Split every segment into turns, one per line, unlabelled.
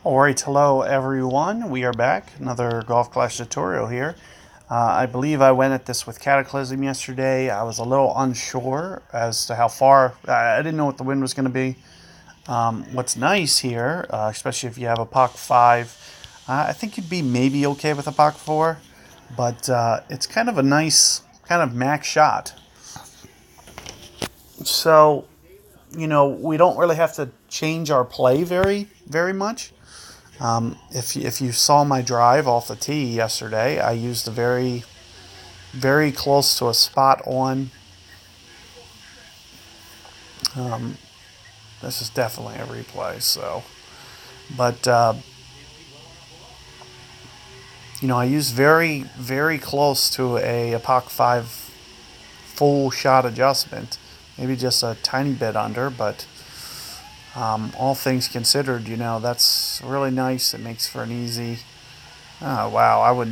Alright, hello everyone. We are back. Another Golf Clash tutorial here. I believe I went at this with Cataclysm yesterday. I was a little unsure as to how far. I didn't know what the wind was going to be. What's nice here, especially if you have a POC 5, I think you'd be maybe okay with a POC 4, but it's kind of a nice kind of max shot. So, we don't really have to change our play very much. If you saw my drive off the tee yesterday, I used a very close to a spot on. This is definitely a replay. So, but I used very close to a POC 5 full shot adjustment. Maybe just a tiny bit under, but all things considered, that's really nice. It makes for an easy. Oh wow,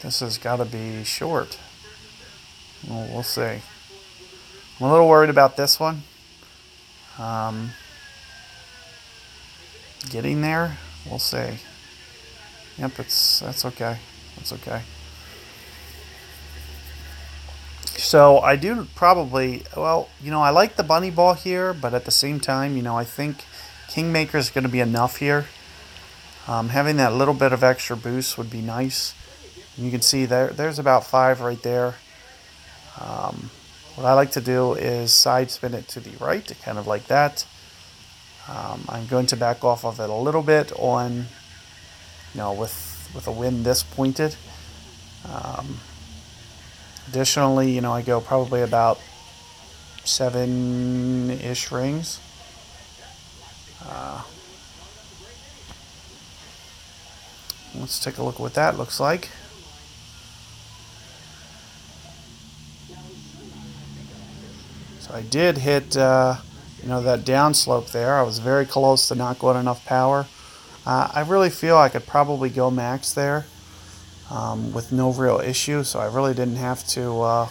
This has got to be short. Well, we'll see. I'm a little worried about this one. Getting there, we'll see. Yep, that's okay. That's okay. So I do probably, I like the bunny ball here, but at the same time, I think Kingmaker is going to be enough here. Having that little bit of extra boost would be nice. And you can see there's about 5 right there. What I like to do is side spin it to the right, kind of like that. I'm going to back off of it a little bit on, with a wind this pointed. Additionally, I go probably about 7-ish rings. Let's take a look at what that looks like. So I did hit, that downslope there. I was very close to not going enough power. I really feel I could probably go max there with no real issue. So I really didn't have to,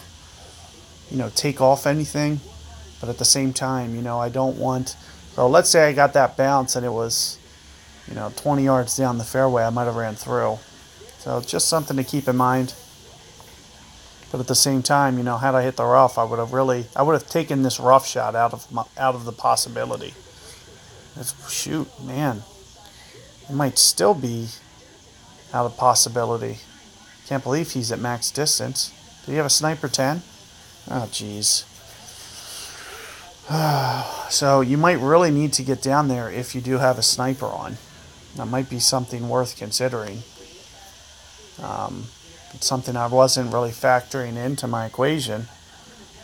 take off anything. But at the same time, I don't want. So let's say I got that bounce and it was, 20 yards down the fairway. I might have ran through. So just something to keep in mind. But at the same time, had I hit the rough, I would have taken this rough shot out of the possibility. Shoot, man, it might still be out of possibility. Can't believe he's at max distance. Do you have a sniper 10? Oh, jeez. So you might really need to get down there if you do have a sniper on. That might be something worth considering. It's something I wasn't really factoring into my equation.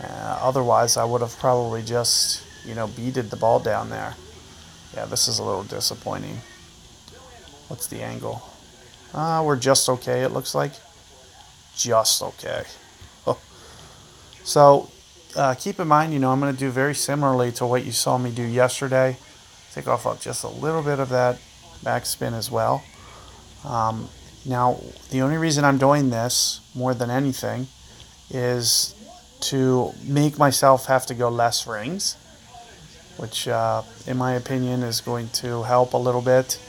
Otherwise, I would have probably just, beaded the ball down there. Yeah, this is a little disappointing. What's the angle? We're just okay, it looks like. Just okay. Oh. So, keep in mind, I'm going to do very similarly to what you saw me do yesterday. Take off just a little bit of that backspin as well. Now, the only reason I'm doing this more than anything is to make myself have to go less rings, which, in my opinion, is going to help a little bit.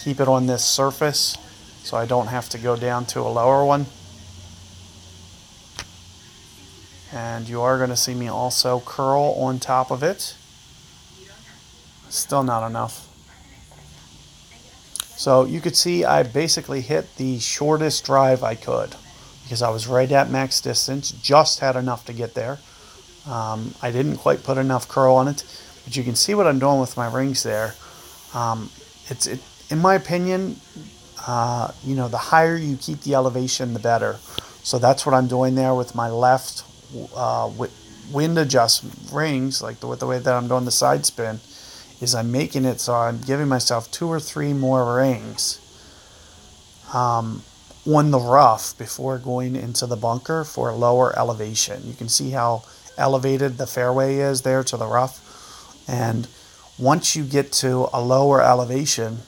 Keep it on this surface so I don't have to go down to a lower one. And you are going to see me also curl on top of it. Still not enough. So you could see I basically hit the shortest drive I could because I was right at max distance, just had enough to get there. I didn't quite put enough curl on it, but you can see what I'm doing with my rings there. In my opinion, the higher you keep the elevation, the better. So that's what I'm doing there with my left wind adjustment rings, like the way that I'm doing the side spin. Is I'm making it so I'm giving myself 2 or 3 more rings on the rough before going into the bunker for a lower elevation. You can see how elevated the fairway is there to the rough. And once you get to a lower elevation,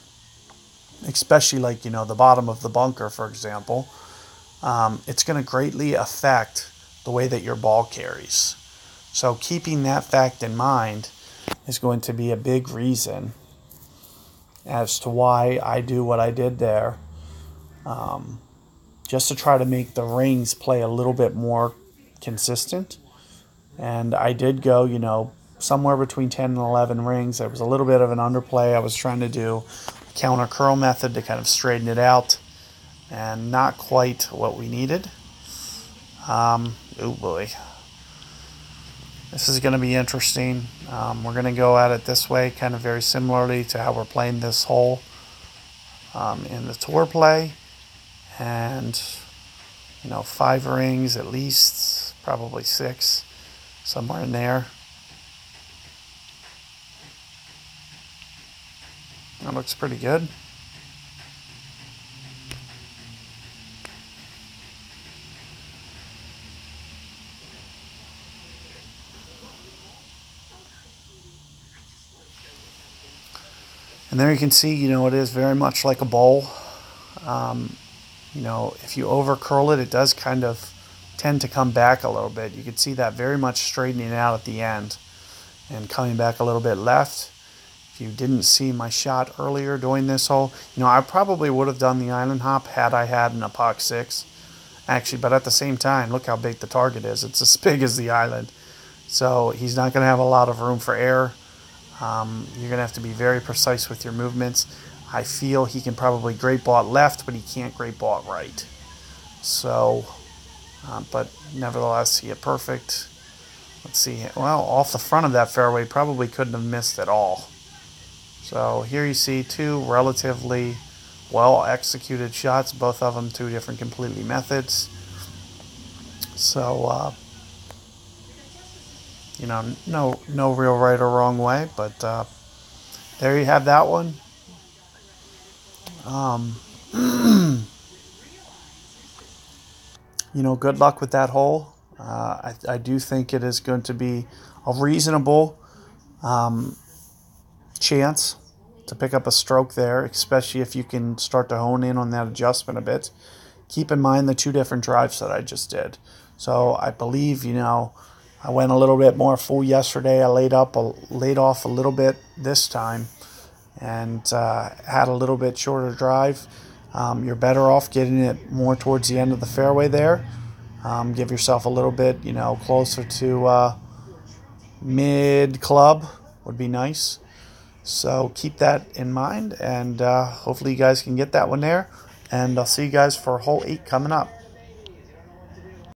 especially like, the bottom of the bunker, for example, it's going to greatly affect the way that your ball carries. So keeping that fact in mind is going to be a big reason as to why I do what I did there, just to try to make the rings play a little bit more consistent. And I did go, somewhere between 10 and 11 rings. There was a little bit of an underplay. I was trying to do a counter curl method to kind of straighten it out, and not quite what we needed. Oh boy. This is going to be interesting. We're going to go at it this way, kind of very similarly to how we're playing this hole in the tour play. And, 5 rings at least, probably 6, somewhere in there. That looks pretty good. And there you can see, it is very much like a bowl. If you over curl it, it does kind of tend to come back a little bit. You can see that very much straightening out at the end and coming back a little bit left. If you didn't see my shot earlier doing this hole, I probably would have done the island hop had I had an epoch 6. Actually, but at the same time, look how big the target is. It's as big as the island. So he's not going to have a lot of room for error. You're going to have to be very precise with your movements. I feel he can probably great ball it left, but he can't great ball it right. So, but nevertheless, he hit perfect. Let's see. Well, off the front of that fairway, probably couldn't have missed at all. So here you see 2 relatively well executed shots, both of them 2 different completely methods. So, no real right or wrong way, but there you have that one. Good luck with that hole. I do think it is going to be a reasonable chance to pick up a stroke there, especially if you can start to hone in on that adjustment a bit. Keep in mind the 2 different drives that I just did. So I believe, I went a little bit more full yesterday. I laid off a little bit this time, and had a little bit shorter drive. You're better off getting it more towards the end of the fairway there. Give yourself a little bit, closer to mid club would be nice. So keep that in mind, and hopefully you guys can get that one there. And I'll see you guys for hole 8 coming up.